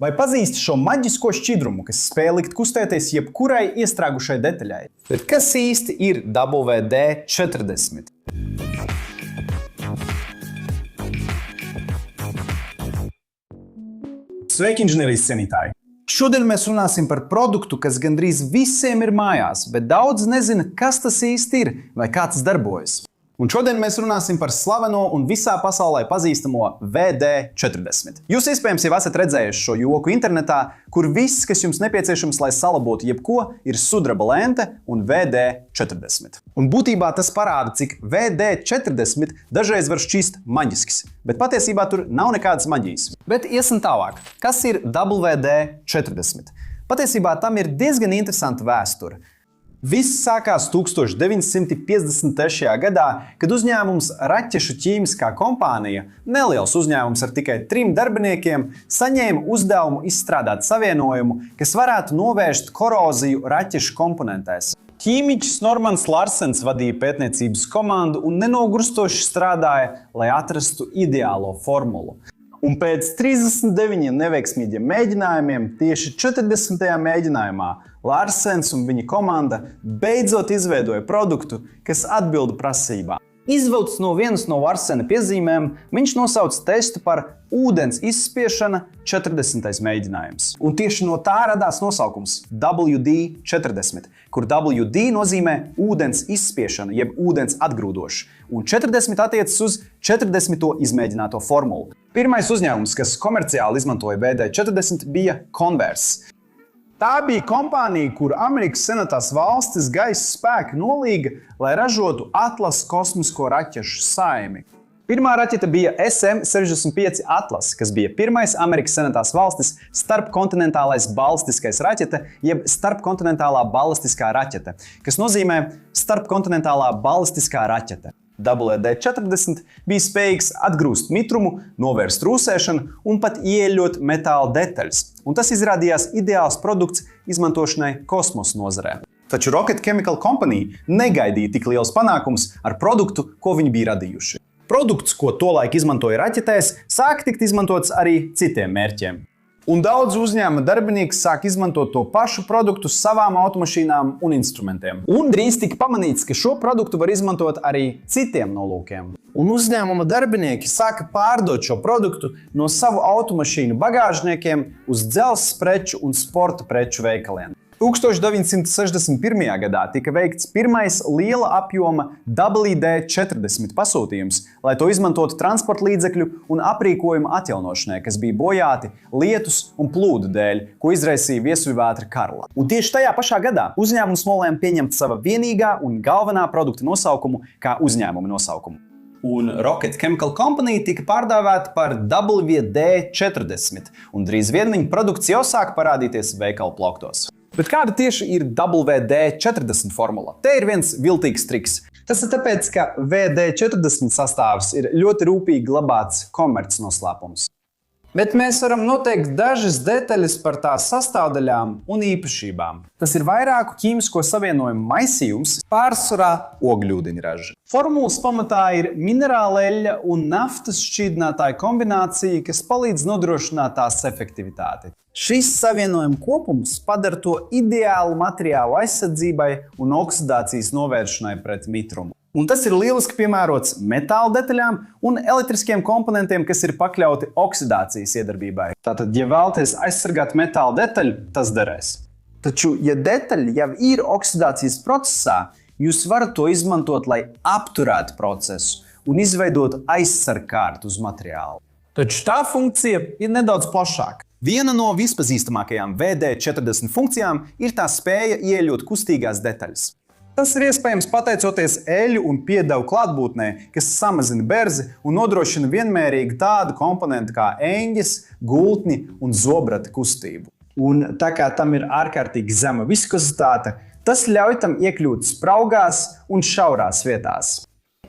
Vai pazīsti šo maģisko šķidrumu, kas spēj likt kustēties jebkurai iestrēgušai detaļai? Bet kas īsti ir WD-40? Sveiki, inženierijas cienītāji! Šodien mēs runāsim par produktu, kas gandrīz visiem ir mājās, bet daudz nezina, kas tas īsti ir vai kā tas darbojas. Un šodien mēs runāsim par slaveno un visā pasaulē pazīstamo WD-40. Jūs iespējams jau esat redzējuši šo joku internetā, kur viss, kas jums nepieciešams, lai salabotu jebko, ir sudraba lente un WD-40. Un būtībā tas parāda, cik WD-40 dažreiz var šķist maģisks, bet patiesībā tur nav nekādas maģijas. Bet iesim tālāk. Kas ir WD-40? Patiesībā tam ir diezgan interesanta vēsture. Viss sākās 1953. gadā, kad uzņēmums Raķešu ķīmiskā kompānija, neliels uzņēmums ar tikai 3 darbiniekiem, saņēma uzdevumu izstrādāt savienojumu, kas varētu novērst koroziju raķešu komponentēs. Ķīmiķis Normans Larsens vadīja pētniecības komandu un nenogurstoši strādāja, lai atrastu ideālo formulu. Un pēc 39 neveiksmīgiem mēģinājumiem, tieši 40. mēģinājumā, Larsens un viņa komanda beidzot izveidoja produktu, kas atbilda prasībām. Izvilkts no vienas no Larsena piezīmēm, viņš nosauca testu par ūdens izspiešana 40. mēģinājums. Un tieši no tā radās nosaukums WD-40, kur WD nozīmē ūdens izspiešana, jeb ūdens atgrūdošs, un 40 attiecas uz 40. izmēģināto formulu. Pirmais uzņēmums, kas komerciāli izmantoja WD-40, bija Converse. Tā bija kompānija, kur Amerikas Savienotās valstis gaisa spēka nolīga, lai ražotu Atlas kosmisko raķešu saimi. Pirmā raķete bija SM-65 Atlas, kas bija pirmais Amerikas Savienotās valstis starpkontinentālais balistiskais raķete, jeb starpkontinentālā balistiskā raķete, kas nozīmē starpkontinentālā balistiskā raķete. WD-40 bija spējīgs atgrūst mitrumu, novērst rūsēšanu un pat ieeļot metāla detaļas. Un tas izrādījās ideāls produkts izmantošanai kosmosa nozarē. Taču Rocket Chemical Company negaidīja tik liels panākums ar produktu, ko viņi bija radījuši. Produkts, ko tolaik izmantoja raķetēs, sāka tikt izmantots arī citiem mērķiem. Un daudz uzņēmuma darbinieki sāk izmantot to pašu produktu savām automašīnām un instrumentiem. Un drīz tika pamanīts, ka šo produktu var izmantot arī citiem nolūkiem. Un uzņēmuma darbinieki sāka pārdot šo produktu no savu automašīnu bagāžniekiem uz dzelzs preču un sporta preču veikaliem. 1961. gadā tika veikts pirmais liela apjoma WD-40 pasūtījums, lai to izmantotu transporta līdzekļu un aprīkojuma atjaunošanai, kas bija bojāti lietus un plūdu dēļ, ko izraisīja viesuļvētra Karla. Un tieši tajā pašā gadā uzņēmums nolēma pieņemt sava vienīgā un galvenā produkta nosaukumu kā uzņēmuma nosaukumu. Un Rocket Chemical Company tika pārdāvēta par WD-40, un drīz vien viņa produkts jau sāka parādīties veikalu plauktos. Bet kāda tieši ir WD-40 formula? Te ir viens viltīgs triks. Tas ir tāpēc, ka WD-40 sastāvs ir ļoti rūpīgi glabāts komercnoslēpums. Bet mēs varam noteikt dažas detaļas par tās sastāvdaļām un īpašībām. Tas ir vairāku ķīmisko savienojumu maisījums, pārsvarā ogļūdeņraža. Formulas pamatā ir minerāla eļļa un naftas šķīdinātāja kombinācija, kas palīdz nodrošināt tās efektivitāti. Šis savienojuma kopums padara to ideālu materiālu aizsardzībai un oksidācijas novēršanai pret mitrumu. Un tas ir lieliski piemērots metāla detaļām un elektriskiem komponentiem, kas ir pakļauti oksidācijas iedarbībai. Tātad, ja vēlaties aizsargāt metāla detaļu, tas derēs. Taču, ja detaļa jau ir oksidācijas procesā, jūs varat to izmantot, lai apturētu procesu un izveidot aizsargkārtu uz materiālu. Taču tā funkcija ir nedaudz plašāka. Viena no vispazīstamākajām WD-40 funkcijām ir tā spēja ieļot kustīgās detaļas. Tas ir iespējams pateicoties eļļu un piedevu klātbūtnē, kas samazina berzi un nodrošina vienmērīgi tādu komponentu kā eņģes, gultņi un zobrata kustību. Un tā kā tam ir ārkārtīgi zema viskozitāte, tas ļauj tam iekļūt spraugās un šaurās vietās.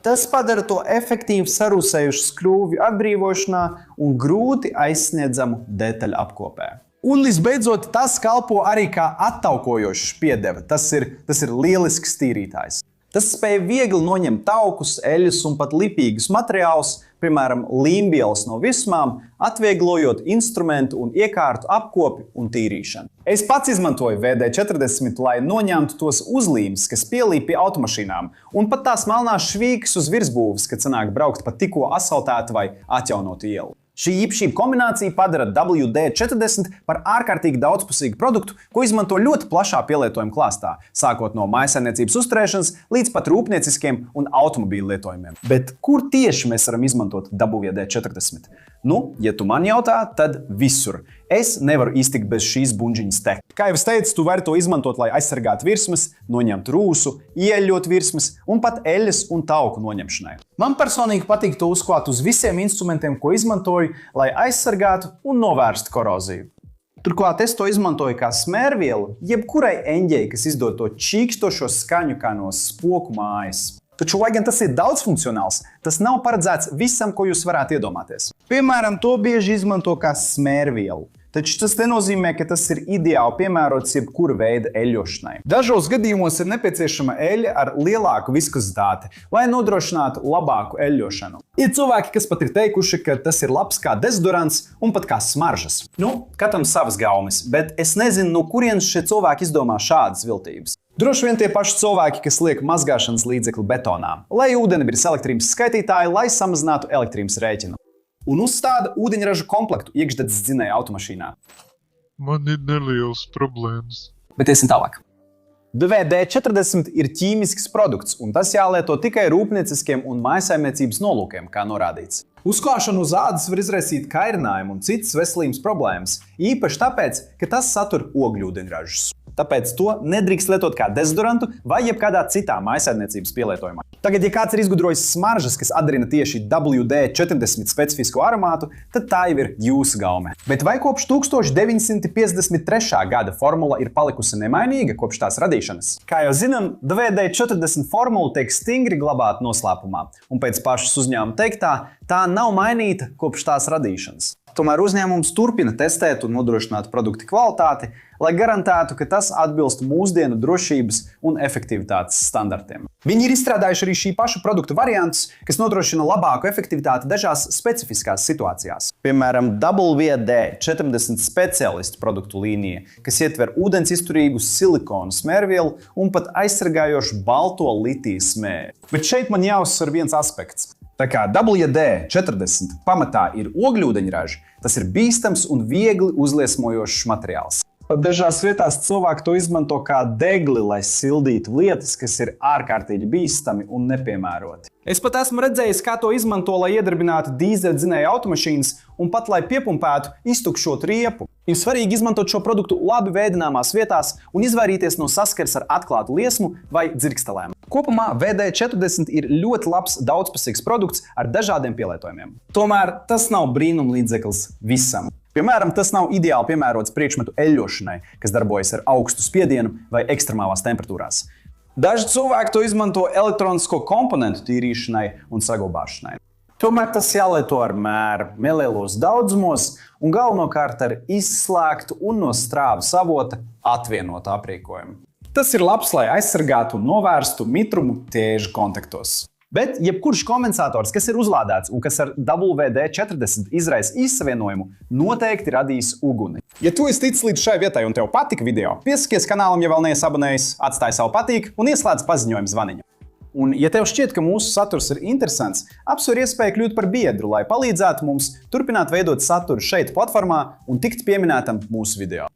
Tas padara to efektīvi sarūsējušu skrūvju atbrīvošanā un grūti aizsniedzamu detaļu apkopē. Un visbeidzot, tas kalpo arī kā attaukojošs piedeve. Tas ir lielisks tīrītājs. Tas spēj viegli noņemt taukus, eļļas un pat lipīgus materiālus, piemēram, līmbielas no vismām, atvieglojot instrumentu un iekārtu apkopi un tīrīšanu. Es pats izmantoju WD-40, lai noņemtu tos uzlīmes, kas pielīp pie automašīnām, un pat tās melnās švīkas uz virsbūves, kad sanāk braukt pa tikko asfaltētu vai atjaunotu ielu. Šī īpašība kombinācija padara WD-40 par ārkārtīgi daudzpusīgu produktu, ko izmanto ļoti plašā pielietojuma klāstā, sākot no mājsaimniecības uzturēšanas līdz pat rūpnieciskiem un automobīļu lietojumiem. Bet kur tieši mēs varam izmantot WD-40? Nu, ja tu man jautā, tad visur. Es nevaru iztikt bez šīs buņģiņas te. Kā jau es teicu, tu vari to izmantot, lai aizsargātu virsmas, noņemtu rūsu, ieļot virsmas un pat eļļas un tauku noņemšanai. Man personīgi patīk to uzklāt uz visiem instrumentiem, ko izmantoju, lai aizsargātu un novērstu koroziju. Turklāt es to izmantoju kā smērvielu jebkurai eņģei, kas izdod to čīkstošo skaņu kā no spoku mājas. Taču, lai gan tas ir daudzfunkcionāls, tas nav paredzēts visam, ko jūs varētu iedomāties. Piemēram, to bieži izmanto kā smērvielu. Taču tas nenozīmē, ka tas ir ideāli piemērots jebkura veida eļļošanai. Dažos gadījumos ir nepieciešama eļļa ar lielāku viskozitāti, lai nodrošinātu labāku eļļošanu. Ir cilvēki, kas pat ir teikuši, ka tas ir labs kā dezodorants un pat kā smaržas. Katram savas gaumes, bet es nezinu, no kurienes šie cilvēki izdomā šādas viltības. Droši vien tie paši cilvēki, kas liek mazgāšanas līdzekli betonā, lai ūdenbirs elektrības skaitītāji, lai samazinātu elektrības rēķinu. Un uzstāda ūdeņraža komplektu iekšdedzes dzinēja automašīnā. Man ir nelielas problēmas. Bet iesim tālāk. WD-40 ir ķīmisks produkts, un tas jālieto tikai rūpnieciskiem un mājsaimniecības nolūkiem, kā norādīts. Uzklāšana uz ādas var izraisīt kairinājumu un citas veselības problēmas, īpaši tāpēc, ka tas satur ogļūdeņražus. Tāpēc to nedrīkst lietot kā dezodorantu vai jebkādā citā mājsaimniecības pielietojumā. Tagad, ja kāds ir izgudrojis smaržas, kas atdarina tieši WD-40 specifisko aromātu, tad tā jau ir jūsu gaume. Bet vai kopš 1953. gada formula ir palikusi nemainīga kopš tās radīšanas? Kā jau zinām, WD-40 formula tiek stingri glabāta noslēpumā, un pēc pašas uzņēmuma teiktā, tā nav mainīta kopš tās radīšanas. Tomēr uzņēmums turpina testēt un nodrošināt produktu kvalitāti, lai garantētu, ka tas atbilst mūsdienu drošības un efektivitātes standartiem. Viņi ir izstrādājuši arī šī paša produktu variantus, kas nodrošina labāku efektivitāti dažās specifiskās situācijās. Piemēram, WD-40 speciālistu produktu līnija, kas ietver ūdens izturīgu silikonu smērvielu un pat aizsargājošu balto litiju smēri. Bet šeit man jāuzsver viens aspekts. Tā kā WD-40 pamatā ir ogļūdeņraži, tas ir bīstams un viegli uzliesmojošs materiāls. Pat dažās vietās cilvēki to izmanto kā degli, lai sildītu lietas, kas ir ārkārtīgi bīstami un nepiemēroti. Es pat esmu redzējis, kā to izmanto, lai iedarbinātu dīzeļdzinēju automašīnas un pat lai piepumpētu iztukšotu riepu. Ir svarīgi izmantot šo produktu labi veidināmās vietās un izvairīties no saskares ar atklātu liesmu vai dzirkstelēm. Kopumā WD-40 ir ļoti labs daudzpusīgs produkts ar dažādiem pielietojumiem. Tomēr tas nav brīnumlīdzeklis visam. Piemēram, tas nav ideāli piemērots priekšmetu eļļošanai, kas darbojas ar augstu spiedienu vai ekstremālās temperatūrās. Daži cilvēki to izmanto elektronisko komponentu tīrīšanai un saglabāšanai. Tomēr tas jālieto ar mēru, nelielos daudzumos un galvenokārt ar izslēgtu un no strāvas avota atvienotu aprīkojumu. Tas ir labs, lai aizsargātu un novērstu mitrumu ķēžu kontaktos. Bet jebkurš kondensators, kas ir uzlādēts un kas ar WD-40 izraisa izsavienojumu, noteikti radīs uguni. Ja tu esi ticis līdz šai vietai un tev patika video, piesakies kanālam, ja vēl neesi abonējis, atstāj savu patīk un ieslēdz paziņojumu zvaniņu. Un, ja tev šķiet, ka mūsu saturs ir interesants, apsver iespēju kļūt par biedru, lai palīdzētu mums turpināt veidot saturu šeit platformā un tikt pieminētam mūsu video.